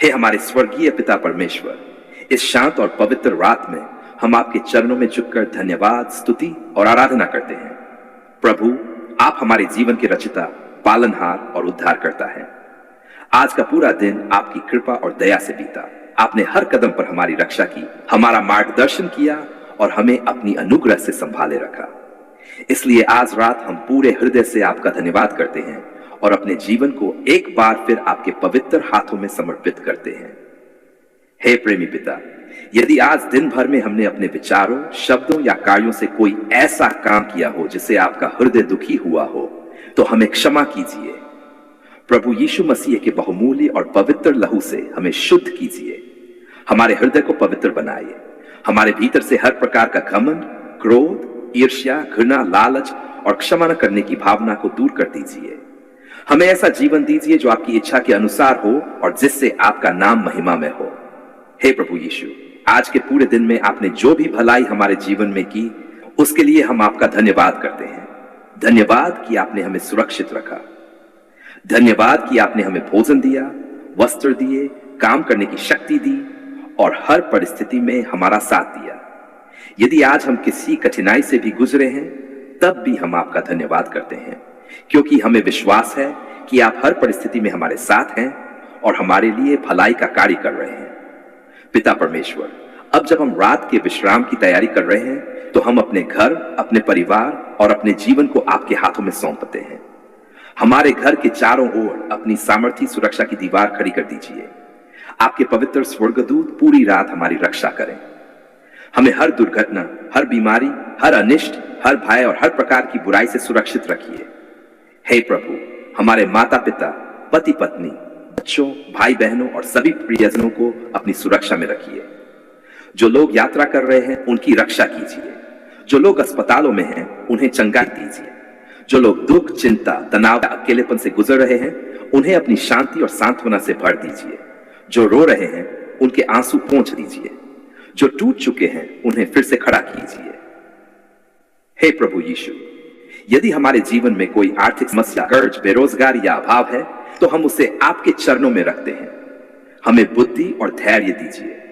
हे हमारे स्वर्गीय पिता परमेश्वर, इस शांत और पवित्र रात में हम आपके चरणों में झुककर धन्यवाद, स्तुति और आराधना करते हैं। प्रभु, आप हमारे जीवन के रचिता, पालनहार और उद्धार करता है। आज का पूरा दिन आपकी कृपा और दया से बीता। आपने हर कदम पर हमारी रक्षा की, हमारा मार्गदर्शन किया और हमें अपनी अनुग्रह से संभाले रखा। इसलिए आज रात हम पूरे हृदय से आपका धन्यवाद करते हैं और अपने जीवन को एक बार फिर आपके पवित्र हाथों में समर्पित करते हैं। हे प्रेमी पिता, यदि आज दिन भर में हमने अपने विचारों, शब्दों या कार्यों से कोई ऐसा काम किया हो जिससे आपका हृदय दुखी हुआ हो, तो हमें क्षमा कीजिए। प्रभु यीशु मसीह के बहुमूल्य और पवित्र लहू से हमें शुद्ध कीजिए। हमारे हृदय को पवित्र बनाइए। हमारे भीतर से हर प्रकार का घमंड, क्रोध, ईर्ष्या, घृणा, लालच और क्षमा न करने की भावना को दूर कर दीजिए। हमें ऐसा जीवन दीजिए जो आपकी इच्छा के अनुसार हो और जिससे आपका नाम महिमा में हो। हे प्रभु यीशु, आज के पूरे दिन में आपने जो भी भलाई हमारे जीवन में की, उसके लिए हम आपका धन्यवाद करते हैं। धन्यवाद कि आपने हमें सुरक्षित रखा। धन्यवाद कि आपने हमें भोजन दिया, वस्त्र दिए, काम करने की शक्ति दी और हर परिस्थिति में हमारा साथ दिया। यदि आज हम किसी कठिनाई से भी गुजरे हैं, तब भी हम आपका धन्यवाद करते हैं, क्योंकि हमें विश्वास है कि आप हर परिस्थिति में हमारे साथ हैं और हमारे लिए भलाई का कार्य कर रहे हैं। पिता परमेश्वर, अब जब हम रात के विश्राम की तैयारी कर रहे हैं, तो हम अपने घर, अपने परिवार और अपने जीवन को आपके हाथों में सौंपते हैं। हमारे घर के चारों ओर अपनी सामर्थी सुरक्षा की दीवार खड़ी कर दीजिए। आपके पवित्र स्वर्गदूत पूरी रात हमारी रक्षा करें। हमें हर दुर्घटना, हर बीमारी, हर अनिष्ट, हर भय और हर प्रकार की बुराई से सुरक्षित रखिए। हे प्रभु, हमारे माता पिता, पति पत्नी, बच्चों, भाई बहनों और सभी प्रियजनों को अपनी सुरक्षा में रखिए। जो लोग यात्रा कर रहे हैं, उनकी रक्षा कीजिए। जो लोग अस्पतालों में हैं, उन्हें चंगाई दीजिए। जो लोग दुख, चिंता, तनाव, अकेलेपन से गुजर रहे हैं, उन्हें अपनी शांति और सांत्वना से भर दीजिए। जो रो रहे हैं, उनके आंसू पोंछ दीजिए। जो टूट चुके हैं, उन्हें फिर से खड़ा कीजिए। हे प्रभु यीशु, यदि हमारे जीवन में कोई आर्थिक समस्या, कर्ज, बेरोजगारी या अभाव है, तो हम उसे आपके चरणों में रखते हैं। हमें बुद्धि और धैर्य दीजिए।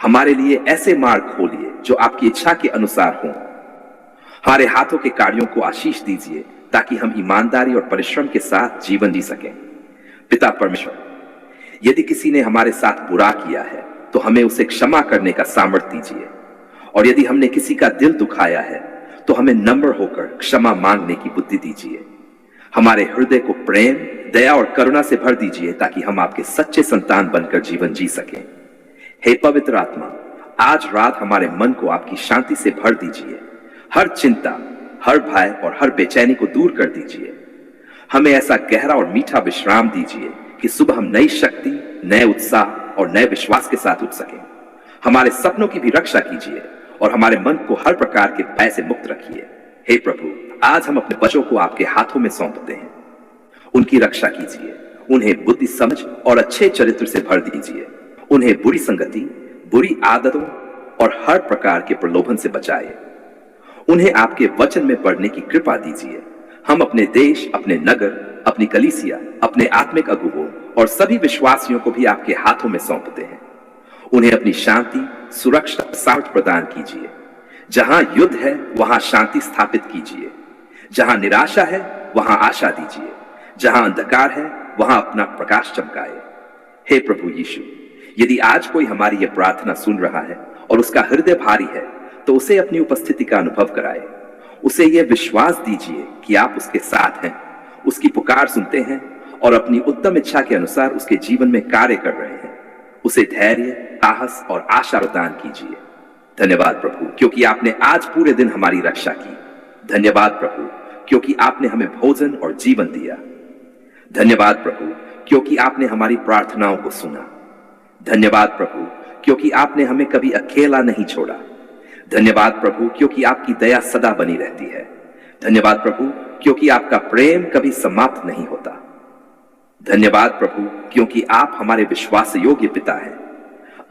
हमारे लिए ऐसे मार्ग खोलिए जो आपकी इच्छा के अनुसार हों। हमारे हाथों के कार्यों को आशीष दीजिए, ताकि हम ईमानदारी और परिश्रम के साथ जीवन जी सकें। पिता परमेश्वर, यदि किसी ने हमारे साथ बुरा किया है, तो हमें उसे क्षमा करने का सामर्थ्य दीजिए। और यदि हमने किसी का दिल दुखाया है, तो हमें नम्र होकर क्षमा मांगने की बुद्धि दीजिए। हमारे हृदय को प्रेम, दया और करुणा से भर दीजिए, ताकि हम आपके सच्चे संतान बनकर जीवन जी सकें। हे पवित्र आत्मा, आज रात हमारे मन को आपकी शांति से भर दीजिए। हर चिंता, हर भय और हर बेचैनी को दूर कर दीजिए। हमें ऐसा गहरा और मीठा विश्राम दीजिए कि सुबह हम नई शक्ति, नए उत्साह और नए विश्वास के साथ उठ सकें। हमारे सपनों की भी रक्षा कीजिए और हमारे मन को हर प्रकार के भय से मुक्त रखिए। हे प्रभु, आज हम अपने बच्चों को आपके हाथों में सौंपते हैं। उनकी रक्षा कीजिए। उन्हें बुद्धि, समझ और अच्छे चरित्र से भर दीजिए। उन्हें बुरी संगति, बुरी आदतों और हर प्रकार के प्रलोभन से बचाए। उन्हें आपके वचन में पढ़ने की कृपा दीजिए। हम अपने देश, अपने नगर, अपनी कलीसिया, अपने आत्मिक अगुवों और सभी विश्वासियों को भी आपके हाथों में सौंपते हैं। उन्हें अपनी शांति, सुरक्षा, सामर्थ प्रदान कीजिए। जहां युद्ध है, वहां शांति स्थापित कीजिए। जहां निराशा है, वहां आशा दीजिए। जहां अंधकार है, वहां अपना प्रकाश चमकाए। हे प्रभु यीशु, यदि आज कोई हमारी यह प्रार्थना सुन रहा है और उसका हृदय भारी है, तो उसे अपनी उपस्थिति का अनुभव कराए। उसे यह विश्वास दीजिए कि आप उसके साथ हैं, उसकी पुकार सुनते हैं और अपनी उत्तम इच्छा के अनुसार उसके जीवन में कार्य कर रहे हैं। उसे धैर्य, साहस और आशा प्रदान कीजिए। धन्यवाद प्रभु, क्योंकि आपने आज पूरे दिन हमारी रक्षा की। धन्यवाद प्रभु, क्योंकि आपने हमें भोजन और जीवन दिया। धन्यवाद प्रभु, क्योंकि आपने हमारी प्रार्थनाओं को सुना। धन्यवाद प्रभु, क्योंकि आपने हमें कभी अकेला नहीं छोड़ा। धन्यवाद प्रभु, क्योंकि आपकी दया सदा बनी रहती है। धन्यवाद प्रभु, क्योंकि आपका प्रेम कभी समाप्त नहीं होता। धन्यवाद प्रभु, क्योंकि आप हमारे विश्वास योग्य पिता हैं।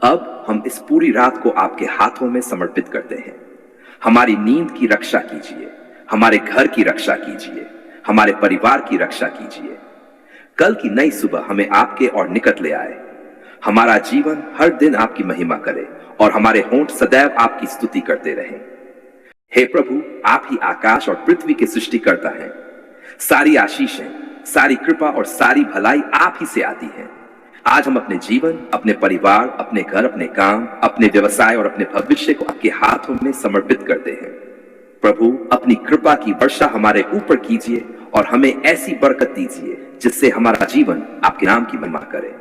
अब हम इस पूरी रात को आपके हाथों में समर्पित करते हैं। हमारी नींद की रक्षा कीजिए, हमारे घर की रक्षा कीजिए, हमारे परिवार की रक्षा कीजिए। कल की नई सुबह हमें आपके और निकट ले आए। हमारा जीवन हर दिन आपकी महिमा करे और हमारे होंठ सदैव आपकी स्तुति करते रहें। हे प्रभु, आप ही आकाश और पृथ्वी के सृष्टिकर्ता हैं। सारी आशीषें, सारी कृपा और सारी भलाई आप ही से आती हैं। आज हम अपने जीवन, अपने परिवार, अपने घर, अपने काम, अपने व्यवसाय और अपने भविष्य को आपके हाथों में समर्पित करते हैं। प्रभु, अपनी कृपा की वर्षा हमारे ऊपर कीजिए और हमें ऐसी बरकत दीजिए जिससे हमारा जीवन आपके नाम की महिमा करे।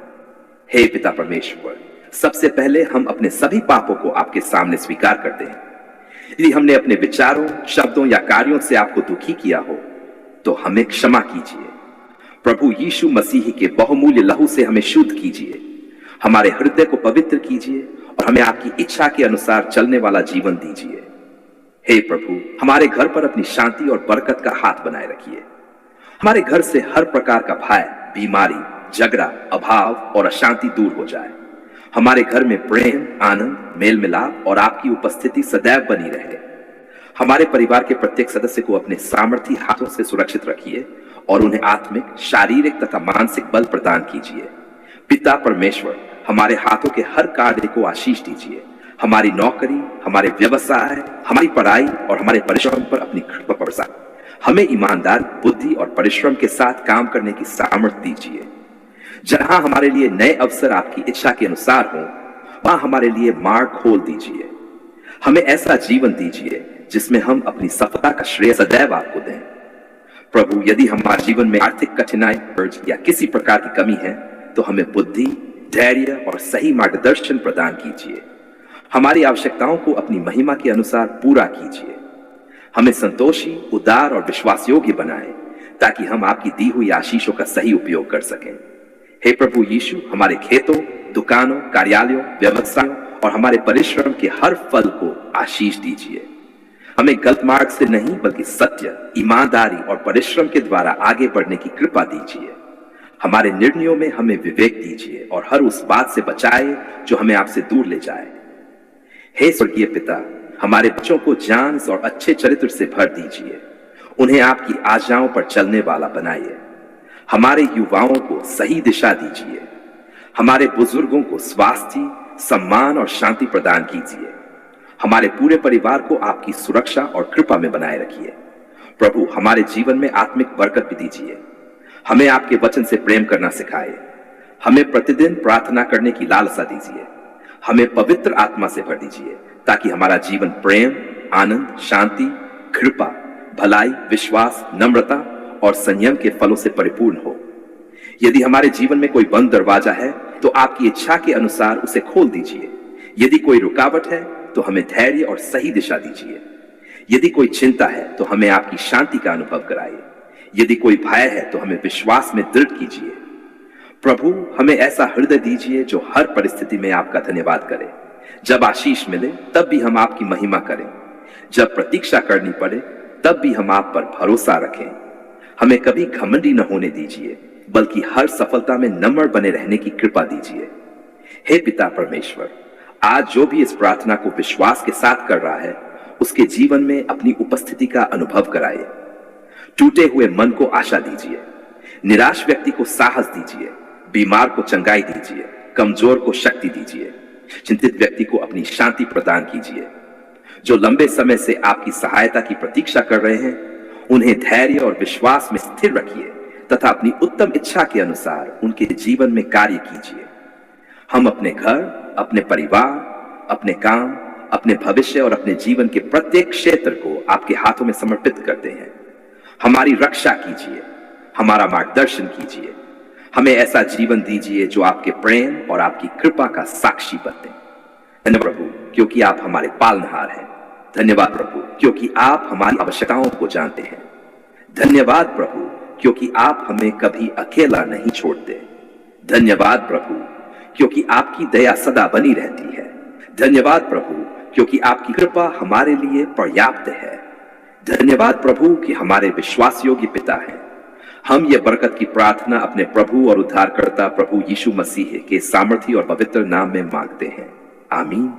हे पिता परमेश्वर, सबसे पहले हम अपने सभी पापों को आपके सामने स्वीकार करते हैं। यदि हमने अपने विचारों, शब्दों या कार्यों से आपको दुखी किया हो तो हमें क्षमा कीजिए। प्रभु यीशु मसीह के बहुमूल्य लहू से हमें शुद्ध कीजिए, हमारे हृदय को पवित्र कीजिए और हमें आपकी इच्छा के अनुसार चलने वाला जीवन दीजिए। हे प्रभु, हमारे घर पर अपनी शांति और बरकत का हाथ बनाए रखिए। हमारे घर से हर प्रकार का भय, बीमारी, झगड़ा, अभाव और अशांति दूर हो जाए। हमारे घर में प्रेम, आनंद, मेल मिलाप और आपकी उपस्थिति सदैव बनी रहे। हमारे परिवार के प्रत्येक सदस्य को अपने सामर्थी हाथों से सुरक्षित रखिए और उन्हें आत्मिक, शारीरिक तथा मानसिक बल प्रदान कीजिए। पिता परमेश्वर, हमारे हाथों के हर कार्य को आशीष दीजिए। हमारी नौकरी, हमारे व्यवसाय, हमारी पढ़ाई और हमारे परिश्रम पर अपनी कृपा बरसाएं। हमें ईमानदार, बुद्धि और परिश्रम के साथ काम करने की सामर्थ्य दीजिए। जहां हमारे लिए नए अवसर आपकी इच्छा के अनुसार हो, वहां हमारे लिए मार्ग खोल दीजिए। हमें ऐसा जीवन दीजिए जिसमें हम अपनी सफलता का श्रेय सदैव आपको दें। प्रभु, यदि हमारे जीवन में आर्थिक कठिनाई, कर्ज या किसी प्रकार की कमी है तो हमें बुद्धि, धैर्य और सही मार्गदर्शन प्रदान कीजिए। हमारी आवश्यकताओं को अपनी महिमा के अनुसार पूरा कीजिए। हमें संतोषी, उदार और विश्वास योग्य बनाएं ताकि हम आपकी दी हुई आशीषों का सही उपयोग कर सकें। हे प्रभु यीशु, हमारे खेतों, दुकानों, कार्यालयों, व्यवसायों और हमारे परिश्रम के हर फल को आशीष दीजिए। हमें गलत मार्ग से नहीं बल्कि सत्य, ईमानदारी और परिश्रम के द्वारा आगे बढ़ने की कृपा दीजिए। हमारे निर्णयों में हमें विवेक दीजिए और हर उस बात से बचाए जो हमें आपसे दूर ले जाए। हे स्वर्गीय पिता, हमारे बच्चों को ज्ञान और अच्छे चरित्र से भर दीजिए। उन्हें आपकी आज्ञाओं पर चलने वाला बनाइए। हमारे युवाओं को सही दिशा दीजिए। हमारे बुजुर्गों को स्वास्थ्य, सम्मान और शांति प्रदान कीजिए। हमारे पूरे परिवार को आपकी सुरक्षा और कृपा में बनाए रखिए। प्रभु, हमारे जीवन में आत्मिक बरकत भी दीजिए। हमें आपके वचन से प्रेम करना सिखाए। हमें प्रतिदिन प्रार्थना करने की लालसा दीजिए। हमें पवित्र आत्मा से भर दीजिए ताकि हमारा जीवन प्रेम, आनंद, शांति, कृपा, भलाई, विश्वास, नम्रता और संयम के फलों से परिपूर्ण हो। यदि हमारे जीवन में कोई बंद दरवाजा है तो आपकी इच्छा के अनुसार उसे खोल दीजिए। यदि कोई रुकावट है तो हमें धैर्य और सही दिशा दीजिए। यदि कोई चिंता है तो हमें आपकी शांति का अनुभव कराइए। यदि कोई भय है तो हमें विश्वास में दृढ़ कीजिए। प्रभु, हमें ऐसा हृदय दीजिए जो हर परिस्थिति में आपका धन्यवाद करे। जब आशीष मिले तब भी हम आपकी महिमा करें। जब प्रतीक्षा करनी पड़े तब भी हम आप पर भरोसा रखें। हमें कभी घमंडी न होने दीजिए बल्कि हर सफलता में नम्र बने रहने की कृपा दीजिए। हे पिता परमेश्वर, आज जो भी इस प्रार्थना को विश्वास के साथ कर रहा है उसके जीवन में अपनी उपस्थिति का अनुभव कराइए। टूटे हुए मन को आशा दीजिए, निराश व्यक्ति को साहस दीजिए, बीमार को चंगाई दीजिए, कमजोर को शक्ति दीजिए, चिंतित व्यक्ति को अपनी शांति प्रदान कीजिए। जो लंबे समय से आपकी सहायता की प्रतीक्षा कर रहे हैं उन्हें धैर्य और विश्वास में स्थिर रखिए तथा अपनी उत्तम इच्छा के अनुसार उनके जीवन में कार्य कीजिए। हम अपने घर, अपने परिवार, अपने काम, अपने भविष्य और अपने जीवन के प्रत्येक क्षेत्र को आपके हाथों में समर्पित करते हैं। हमारी रक्षा कीजिए, हमारा मार्गदर्शन कीजिए। हमें ऐसा जीवन दीजिए जो आपके प्रेम और आपकी कृपा का साक्षी बने। धन्यवाद प्रभु, क्योंकि आप हमारे पालनहार हैं। धन्यवाद प्रभु, क्योंकि आप हमारी आवश्यकताओं को जानते हैं। धन्यवाद प्रभु, क्योंकि आप हमें कभी अकेला नहीं छोड़ते। धन्यवाद प्रभु, क्योंकि आपकी दया सदा बनी रहती है। धन्यवाद प्रभु, क्योंकि आपकी कृपा हमारे लिए पर्याप्त है। धन्यवाद प्रभु कि हमारे विश्वास योग्य पिता हैं। हम ये बरकत की प्रार्थना अपने प्रभु और उद्धारकर्ता प्रभु यीशु मसीह के सामर्थी और पवित्र नाम में मांगते हैं। आमीन।